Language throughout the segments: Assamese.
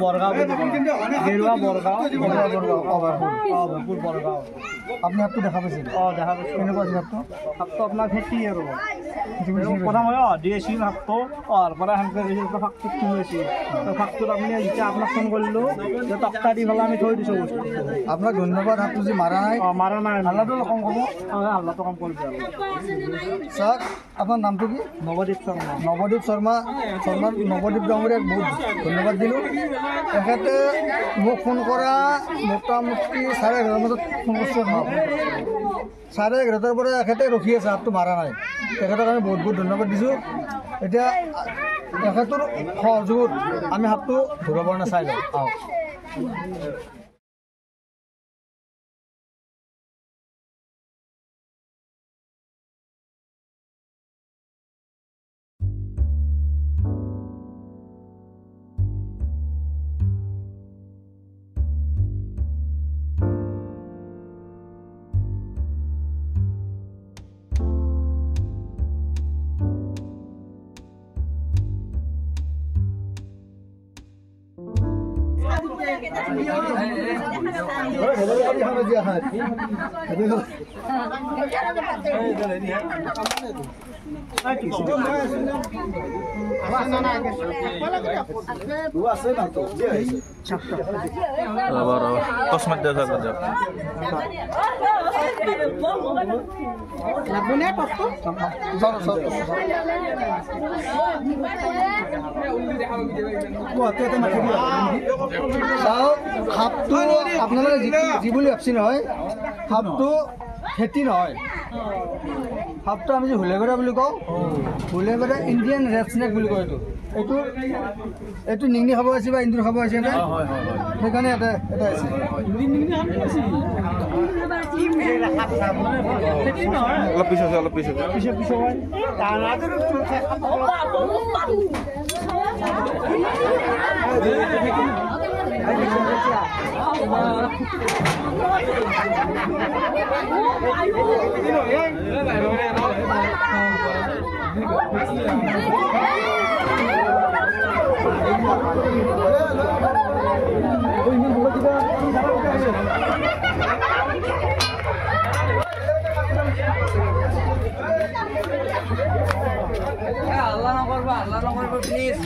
বৰগাঁও গেৰুৱা বৰগাঁও বৰগাঁও আপুনি হাতটো দেখা পাইছিল দেখা পাইছোঁ কেনেকুৱা আছিল হাতটো আপোনাৰ খেতি আৰু প্ৰথম দি আছিল হাতটো অহাৰ পৰা সেনেকৈ গৈছিল ফাকটোত সোমাইছিল ফাকটোত আপুনি যেতিয়া আপোনাক ফোন কৰিলোঁ যে টক্টা দি পেলাই আমি থৈ দিছোঁ বস্তু আপোনাক ধন্যবাদ হাতটো যে মাৰা নাই হাল্লাটো কম ক'ব হাল্লাটো কম কৰিব চাওক আপোনাৰ নামটো কি নৱদ্বীপ শৰ্মা নৱদ্বীপ ডাঙৰীয়াক বহুত ধন্যবাদ দিলোঁ তেখেতে মোক ফোন কৰা মোটামুটি 11:30 বজাত ফোন কৰিছোঁ 11:30 পৰা তেখেতে ৰখি আছে হাতটো মাৰা নাই তেখেতক আমি বহুত বহুত ধন্যবাদ দিছোঁ এতিয়া তেখেতৰ সহযোগত আমি হাতটো ধৰিব পৰা চাই লওঁ আপোনালোকে যি বুলি ভাবছি নহয় সাপটো খেতি নহয় সাপটো আমি যে হুলেবেৰা বুলি কওঁ হুলেবেৰা ইণ্ডিয়ান ৰেড স্নেক বুলি কয় এইটো নিংনি খাব আছে বা ইন্দুৰ খাব আছে সেইকাৰণে এটা আছে অলপ পিছত আল্লাহ নকৰবা প্লিজ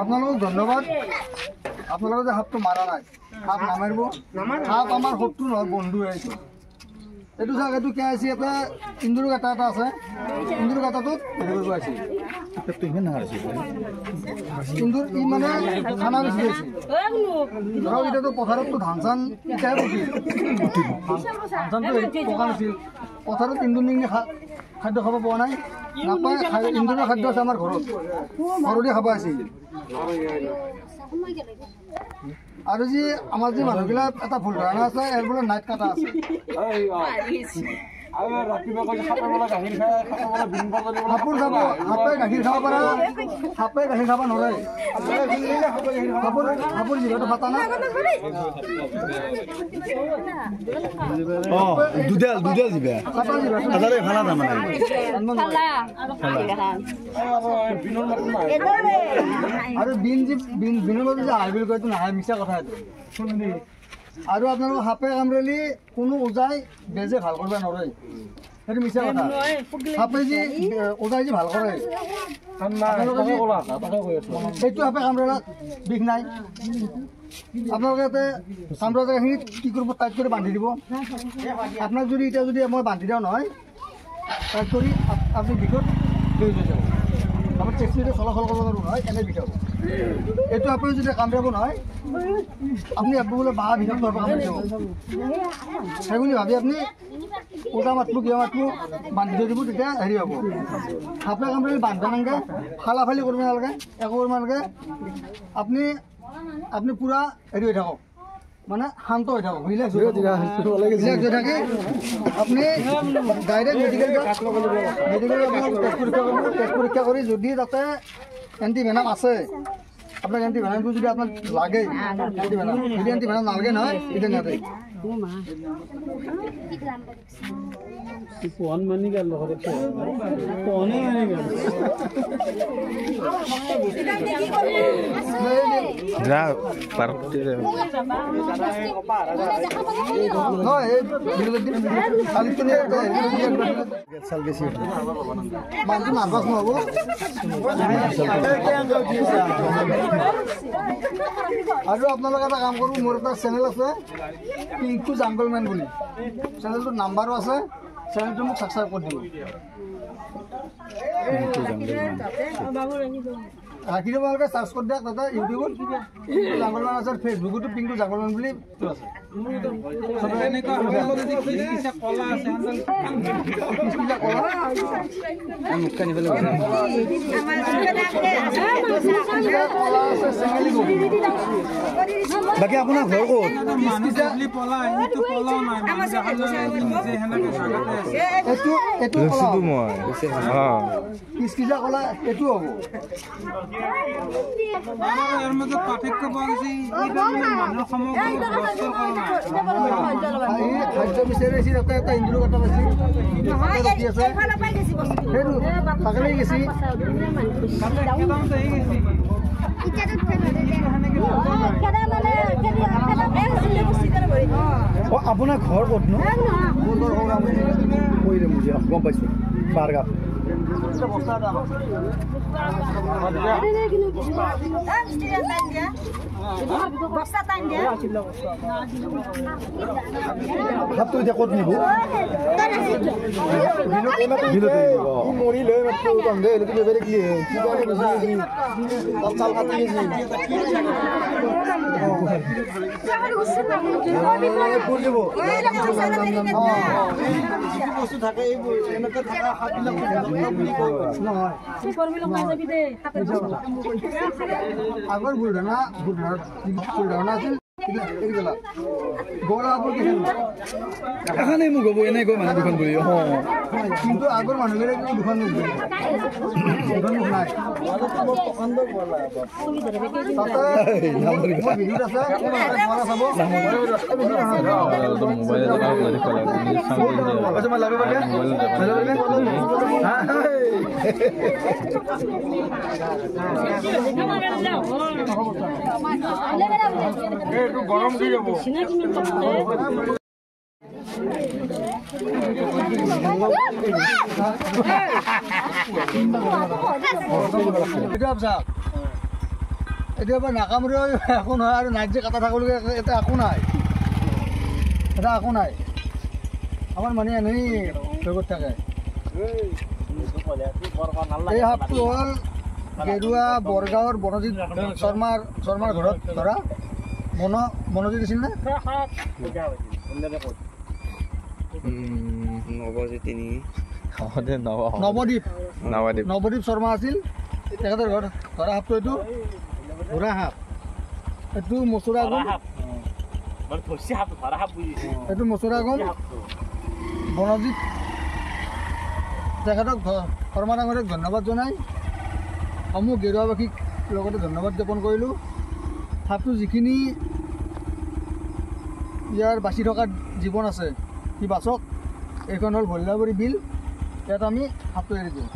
আপোনালোকক ধন্যবাদ আপোনালোকে যে সাপটো মাৰা নাই সাপ নামাৰিব সাপ আমাৰ শত্ৰু নহয় বন্ধু আহিছে এইটো চাওক এইটো কে আছে এটা ইন্দুৰ গাঁটা এটা আছে ইন্দুৰ গাঁটাটোত হেৰি কৰিব আহিছিল ইন্দুৰ ই মানে খানা বেছি আছে ধৰক এতিয়াতো পথাৰততো ধান চান এতিয়াহে পকিল ধান চানটো পকা নাছিল পথাৰত ইন্দুৰ নিংনি খাদ্য খাব পোৱা নাই নাপায় ইন্দুৰৰ খাদ্য আছে আমাৰ ঘৰতে খাব আছিল আৰু যি আমাৰ যি মানুহবিলাক এটা ভুল ধাৰণা আছে ইয়াৰ বোলে নাইট কাটা আছে সাপৰ যাব সাপে গাখীৰ খাব পাৰা সাপে গাখীৰ খাব নোৱাৰে সাপৰ যিহেতু ফাটা না দুডেল দিবা ভালা তাৰমানে আৰু বিনৰ মাজত যে আহ বুলি কয় এইটো নাহে মিছা কথা এইটো শুনি আৰু আপোনালোক সাপে কামুৰিলে কোনো ওজাই বেজে ভাল কৰিব নোৱাৰে সেইটো মিছা কথা সাপে যি ওজাই যি ভাল কৰে সেইটো সাপে কামুৰিলে বিষ নাই আপোনালোকে ইয়াতে কামোৰা জেগাখিনিত কি কৰিব টাইট কৰি বান্ধি দিব আপোনাক যদি এতিয়া মই বান্ধি দিওঁ নহয় টাইট কৰি আপুনি বিষত লৈ যাব তাৰপৰ চেষ্টা চলাচল কৰবো নহয় এনে বিষাব এইটো আপুনি যদি কামৰাব নহয় আপুনি আপনি বলে বাহা বিষাব সেইবুলি ভাবি আপনি ওটা মাতলো কিয় মাতলো বান্ধি থৈ দিব তেতিয়া হেৰি হ'ব আপোনাৰ কামৰালে বান্ধা নাংগে ফালাফালি কৰিব নালাগে একো কৰিব নালাগে আপনি পুৰা হেৰি হৈ থাকক মানে শান্ত হৈ থাকক ৰিলেক্স হৈ থাকে আপুনি ডাইৰেক্ট মেডিকেল টেষ্ট পৰীক্ষা কৰি যদি তাতে এণ্টিভেনাম আছে আপনার এণ্টিভেনামটো যদি আপনার লাগে এণ্টিভেনাম যদি এণ্টিভেনাম নালাগে নহয় তেতিয়া নালাগে ফোন মানি গেল ফোনে মানি গেল যা পারতে নহয় এই কালিতে সাল গেছি বাকি নার্ভাস নহব আৰু আপোনালোকে এটা কাম কৰোঁ মোৰ এটা চেনেল আছে পিংকু জাংগলমেন বুলি চেনেলটোৰ নাম্বাৰো আছে চেনেলটো মোক ছাবস্ক্ৰাইব কৰি দিব ৰাখি দিব আপোনালোকে চাৰ্চ কৰি দিয়ক তাতে ইউটিউবত পিংকু জাংগলমেন আছে ফেচবুকতো পিংকু জাংগলমেন বুলি আছে বাকী আপোনাৰ ঘৰ ক'ত কিস্কিজা কলা এইটো হ'ব পাৰ্থক্য পোৱা গৈছে খাদ্য বিচাৰিছে তাতে এটা ইন্দুৰ কথা পাইছে সেইটো থাকলে গেছি আপোনাৰ ঘৰ ক'ত নো কৈ দে মুজি গম পাইছোঁ বাৰগাঁও ভাতটো এতিয়া ক'ত নিব মৰিলে বস্তু থাকে এইবোৰ এনেকে থকা আগৰ বুঢ়া আছিল এখানে মোক হ'ব এনেকৈ মানুহ দুখন কৰি কিন্তু আগৰ মানুহবিলাক দুখন দুখন মোক নাই গৰম দিয়ে যাবো এতিয়া নাকামৰে একো নহয় আৰু নাইট যে কাটা থাকিবলগীয়া এটা একো নাই এটা একো নাই আমাৰ মানুহে এনেই লগত থাকে এই সাপটো হ'ল গেৰুৱা বৰগাঁৱৰ বনজিৎ শৰ্মাৰ ঘৰত ধৰা মনোজিৎ আছিল নে নৱদ্বীপ শৰ্মা আছিল তেখেতৰ ঘৰত ধৰা সাপটো এইটো ঘোঁৰা সাপ এইটো মচুৰা গুণ এইটো মচুৰা গুণ বনজিৎ তেখেতক শৰ্মা ডাঙৰীক ধন্যবাদ জনাই সমূহ গেৰুৱাবাসীক লগতে ধন্যবাদ জ্ঞাপন কৰিলোঁ সাপটো যিখিনি ইয়াৰ বাচি থকা জীৱন আছে সি বাচক এইখন হ'ল ভল্লাবাৰী বিল ইয়াত আমি সাপটো এৰি দিওঁ